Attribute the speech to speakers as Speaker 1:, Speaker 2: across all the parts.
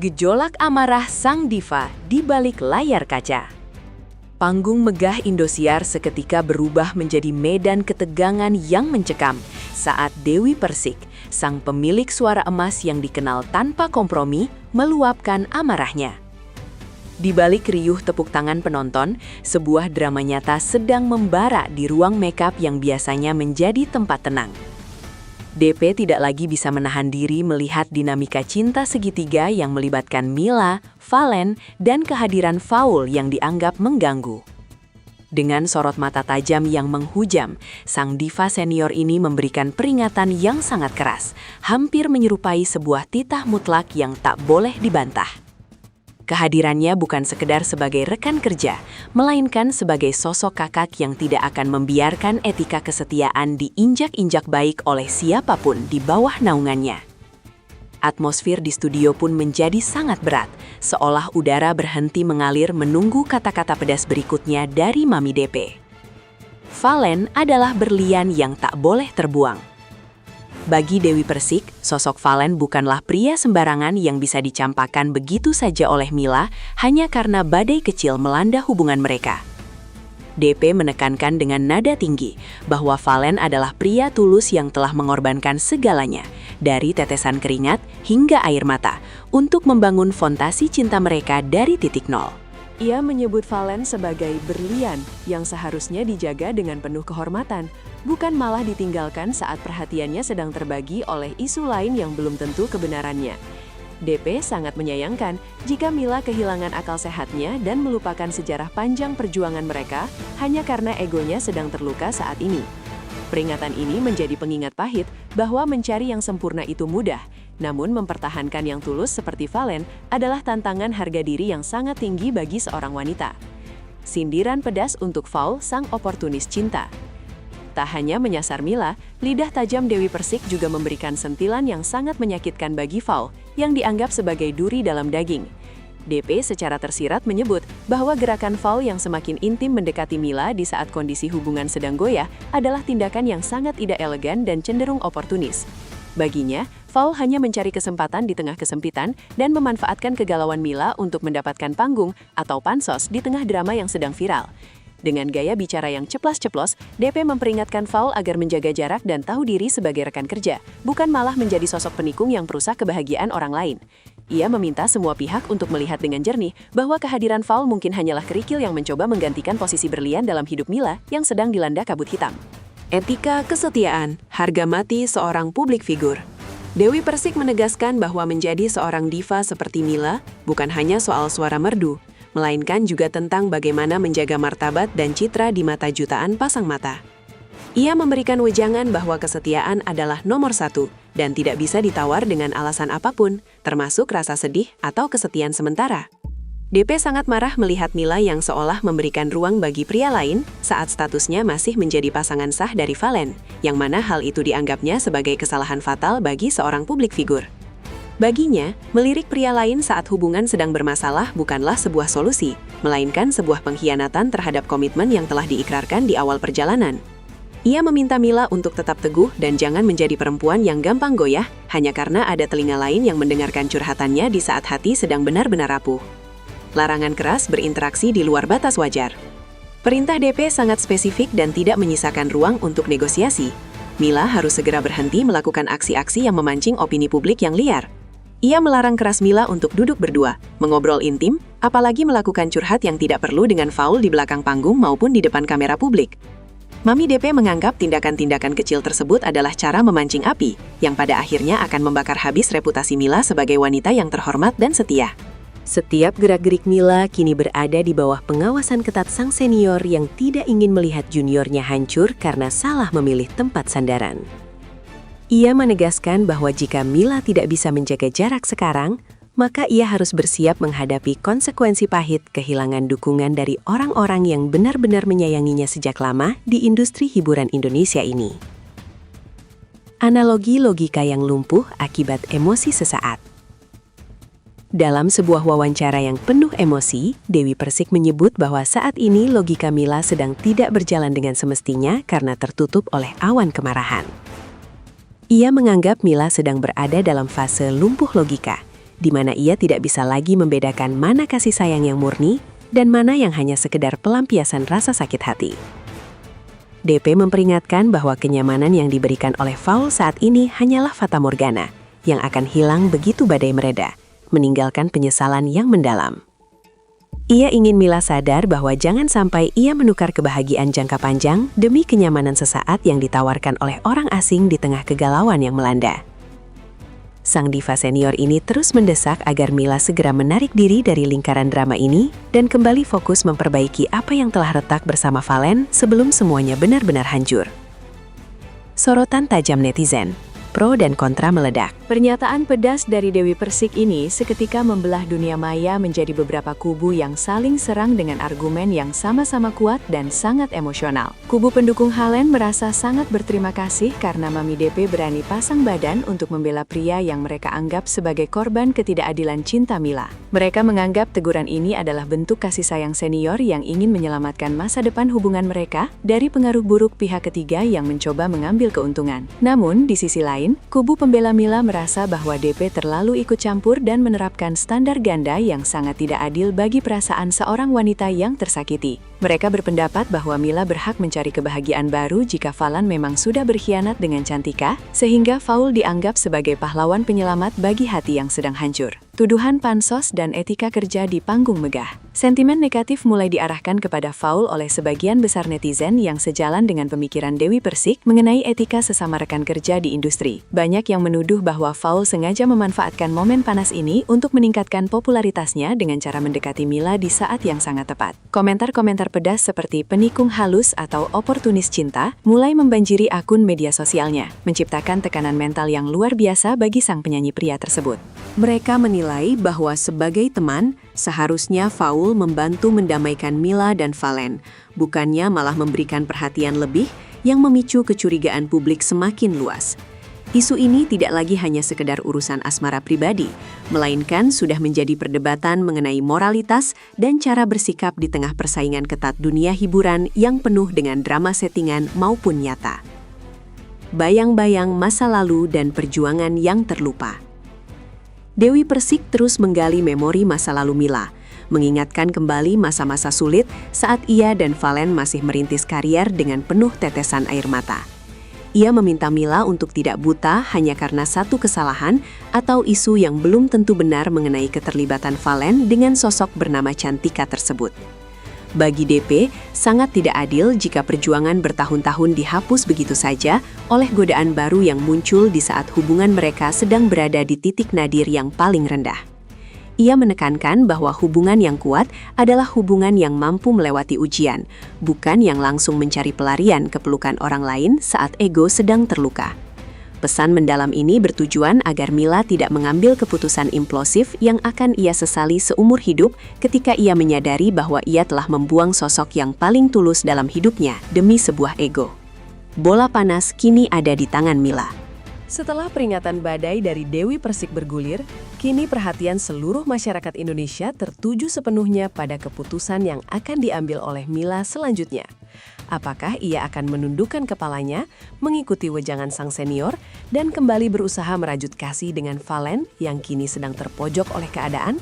Speaker 1: Gejolak amarah sang diva di balik layar kaca. Panggung megah Indosiar seketika berubah menjadi medan ketegangan yang mencekam saat Dewi Persik, sang pemilik suara emas yang dikenal tanpa kompromi, meluapkan amarahnya. Di balik riuh tepuk tangan penonton, sebuah drama nyata sedang membara di ruang makeup yang biasanya menjadi tempat tenang. DP tidak lagi bisa menahan diri melihat dinamika cinta segitiga yang melibatkan Mila, Valen, dan kehadiran Faul yang dianggap mengganggu. Dengan sorot mata tajam yang menghujam, sang diva senior ini memberikan peringatan yang sangat keras, hampir menyerupai sebuah titah mutlak yang tak boleh dibantah. Kehadirannya bukan sekedar sebagai rekan kerja, melainkan sebagai sosok kakak yang tidak akan membiarkan etika kesetiaan diinjak-injak baik oleh siapapun di bawah naungannya. Atmosfer di studio pun menjadi sangat berat, seolah udara berhenti mengalir menunggu kata-kata pedas berikutnya dari Mami DP. Valen adalah berlian yang tak boleh terbuang. Bagi Dewi Persik, sosok Valen bukanlah pria sembarangan yang bisa dicampakkan begitu saja oleh Mila hanya karena badai kecil melanda hubungan mereka. DP menekankan dengan nada tinggi bahwa Valen adalah pria tulus yang telah mengorbankan segalanya, dari tetesan keringat hingga air mata, untuk membangun fondasi cinta mereka dari titik nol. Ia menyebut Valen sebagai berlian yang seharusnya dijaga dengan penuh kehormatan, bukan malah ditinggalkan saat perhatiannya sedang terbagi oleh isu lain yang belum tentu kebenarannya. DP sangat menyayangkan jika Mila kehilangan akal sehatnya dan melupakan sejarah panjang perjuangan mereka hanya karena egonya sedang terluka saat ini. Peringatan ini menjadi pengingat pahit bahwa mencari yang sempurna itu mudah, namun mempertahankan yang tulus seperti Valen adalah tantangan harga diri yang sangat tinggi bagi seorang wanita. Sindiran pedas untuk Faul, sang oportunis cinta. Tak hanya menyasar Mila, lidah tajam Dewi Persik juga memberikan sentilan yang sangat menyakitkan bagi Faul, yang dianggap sebagai duri dalam daging. DP secara tersirat menyebut bahwa gerakan Faul yang semakin intim mendekati Mila di saat kondisi hubungan sedang goyah adalah tindakan yang sangat tidak elegan dan cenderung oportunis. Baginya, Faul hanya mencari kesempatan di tengah kesempitan dan memanfaatkan kegalauan Mila untuk mendapatkan panggung atau pansos di tengah drama yang sedang viral. Dengan gaya bicara yang ceplas-ceplos, DP memperingatkan Faul agar menjaga jarak dan tahu diri sebagai rekan kerja, bukan malah menjadi sosok penikung yang merusak kebahagiaan orang lain. Ia meminta semua pihak untuk melihat dengan jernih bahwa kehadiran Faul mungkin hanyalah kerikil yang mencoba menggantikan posisi berlian dalam hidup Mila yang sedang dilanda kabut hitam. Etika kesetiaan, harga mati seorang publik figur. Dewi Persik menegaskan bahwa menjadi seorang diva seperti Mila bukan hanya soal suara merdu, melainkan juga tentang bagaimana menjaga martabat dan citra di mata jutaan pasang mata. Ia memberikan wejangan bahwa kesetiaan adalah nomor satu dan tidak bisa ditawar dengan alasan apapun, termasuk rasa sedih atau kesetiaan sementara. DP sangat marah melihat Mila yang seolah memberikan ruang bagi pria lain saat statusnya masih menjadi pasangan sah dari Valen, yang mana hal itu dianggapnya sebagai kesalahan fatal bagi seorang publik figur. Baginya, melirik pria lain saat hubungan sedang bermasalah bukanlah sebuah solusi, melainkan sebuah pengkhianatan terhadap komitmen yang telah diikrarkan di awal perjalanan. Ia meminta Mila untuk tetap teguh dan jangan menjadi perempuan yang gampang goyah hanya karena ada telinga lain yang mendengarkan curhatannya di saat hati sedang benar-benar rapuh. Larangan keras berinteraksi di luar batas wajar. Perintah DP sangat spesifik dan tidak menyisakan ruang untuk negosiasi. Mila harus segera berhenti melakukan aksi-aksi yang memancing opini publik yang liar. Ia melarang keras Mila untuk duduk berdua, mengobrol intim, apalagi melakukan curhat yang tidak perlu dengan Faul di belakang panggung maupun di depan kamera publik. Mami DP menganggap tindakan-tindakan kecil tersebut adalah cara memancing api, yang pada akhirnya akan membakar habis reputasi Mila sebagai wanita yang terhormat dan setia. Setiap gerak-gerik Mila kini berada di bawah pengawasan ketat sang senior yang tidak ingin melihat juniornya hancur karena salah memilih tempat sandaran. Ia menegaskan bahwa jika Mila tidak bisa menjaga jarak sekarang, maka ia harus bersiap menghadapi konsekuensi pahit kehilangan dukungan dari orang-orang yang benar-benar menyayanginya sejak lama di industri hiburan Indonesia ini. Analogi logika yang lumpuh akibat emosi sesaat. Dalam sebuah wawancara yang penuh emosi, Dewi Persik menyebut bahwa saat ini logika Mila sedang tidak berjalan dengan semestinya karena tertutup oleh awan kemarahan. Ia menganggap Mila sedang berada dalam fase lumpuh logika, di mana ia tidak bisa lagi membedakan mana kasih sayang yang murni dan mana yang hanya sekedar pelampiasan rasa sakit hati. DP memperingatkan bahwa kenyamanan yang diberikan oleh Fowl saat ini hanyalah fata morgana, yang akan hilang begitu badai mereda, meninggalkan penyesalan yang mendalam. Ia ingin Mila sadar bahwa jangan sampai ia menukar kebahagiaan jangka panjang demi kenyamanan sesaat yang ditawarkan oleh orang asing di tengah kegalauan yang melanda. Sang diva senior ini terus mendesak agar Mila segera menarik diri dari lingkaran drama ini dan kembali fokus memperbaiki apa yang telah retak bersama Valen sebelum semuanya benar-benar hancur. Sorotan tajam netizen. Pro dan kontra meledak. Pernyataan pedas dari Dewi Persik ini seketika membelah dunia maya menjadi beberapa kubu yang saling serang dengan argumen yang sama-sama kuat dan sangat emosional. Kubu pendukung Halen merasa sangat berterima kasih karena Mami DP berani pasang badan untuk membela pria yang mereka anggap sebagai korban ketidakadilan cinta Mila. Mereka menganggap teguran ini adalah bentuk kasih sayang senior yang ingin menyelamatkan masa depan hubungan mereka dari pengaruh buruk pihak ketiga yang mencoba mengambil keuntungan. Namun, di sisi lain, kubu pembela Mila merasa bahwa DP terlalu ikut campur dan menerapkan standar ganda yang sangat tidak adil bagi perasaan seorang wanita yang tersakiti. Mereka berpendapat bahwa Mila berhak mencari kebahagiaan baru jika Valen memang sudah berkhianat dengan Cantika, sehingga Fowl dianggap sebagai pahlawan penyelamat bagi hati yang sedang hancur. Tuduhan pansos dan etika kerja di panggung megah. Sentimen negatif mulai diarahkan kepada Fowl oleh sebagian besar netizen yang sejalan dengan pemikiran Dewi Persik mengenai etika sesama rekan kerja di industri. Banyak yang menuduh bahwa Fowl sengaja memanfaatkan momen panas ini untuk meningkatkan popularitasnya dengan cara mendekati Mila di saat yang sangat tepat. Komentar-komentar pedas seperti penikung halus atau oportunis cinta mulai membanjiri akun media sosialnya, menciptakan tekanan mental yang luar biasa bagi sang penyanyi pria tersebut. Mereka menilai bahwa sebagai teman, seharusnya Fowl membantu mendamaikan Mila dan Valen, bukannya malah memberikan perhatian lebih yang memicu kecurigaan publik semakin luas. Isu ini tidak lagi hanya sekedar urusan asmara pribadi, melainkan sudah menjadi perdebatan mengenai moralitas dan cara bersikap di tengah persaingan ketat dunia hiburan yang penuh dengan drama settingan maupun nyata. Bayang-bayang masa lalu dan perjuangan yang terlupa. Dewi Persik terus menggali memori masa lalu Mila, mengingatkan kembali masa-masa sulit saat ia dan Valen masih merintis karier dengan penuh tetesan air mata. Ia meminta Mila untuk tidak buta hanya karena satu kesalahan atau isu yang belum tentu benar mengenai keterlibatan Valen dengan sosok bernama Cantika tersebut. Bagi DP, sangat tidak adil jika perjuangan bertahun-tahun dihapus begitu saja oleh godaan baru yang muncul di saat hubungan mereka sedang berada di titik nadir yang paling rendah. Ia menekankan bahwa hubungan yang kuat adalah hubungan yang mampu melewati ujian, bukan yang langsung mencari pelarian ke pelukan orang lain saat ego sedang terluka. Pesan mendalam ini bertujuan agar Mila tidak mengambil keputusan implosif yang akan ia sesali seumur hidup ketika ia menyadari bahwa ia telah membuang sosok yang paling tulus dalam hidupnya demi sebuah ego. Bola panas kini ada di tangan Mila. Setelah peringatan badai dari Dewi Persik bergulir, kini perhatian seluruh masyarakat Indonesia tertuju sepenuhnya pada keputusan yang akan diambil oleh Mila selanjutnya. Apakah ia akan menundukkan kepalanya, mengikuti wejangan sang senior, dan kembali berusaha merajut kasih dengan Valen yang kini sedang terpojok oleh keadaan?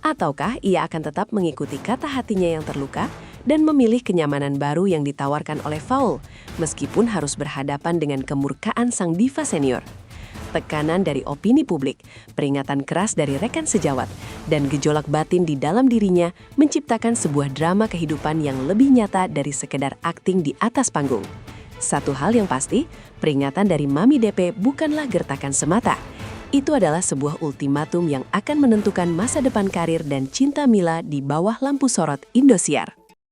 Speaker 1: Ataukah ia akan tetap mengikuti kata hatinya yang terluka dan memilih kenyamanan baru yang ditawarkan oleh Fowl, meskipun harus berhadapan dengan kemurkaan sang diva senior? Tekanan dari opini publik, peringatan keras dari rekan sejawat, dan gejolak batin di dalam dirinya menciptakan sebuah drama kehidupan yang lebih nyata dari sekedar akting di atas panggung. Satu hal yang pasti, peringatan dari Mami DP bukanlah gertakan semata. Itu adalah sebuah ultimatum yang akan menentukan masa depan karir dan cinta Mila di bawah lampu sorot Indosiar.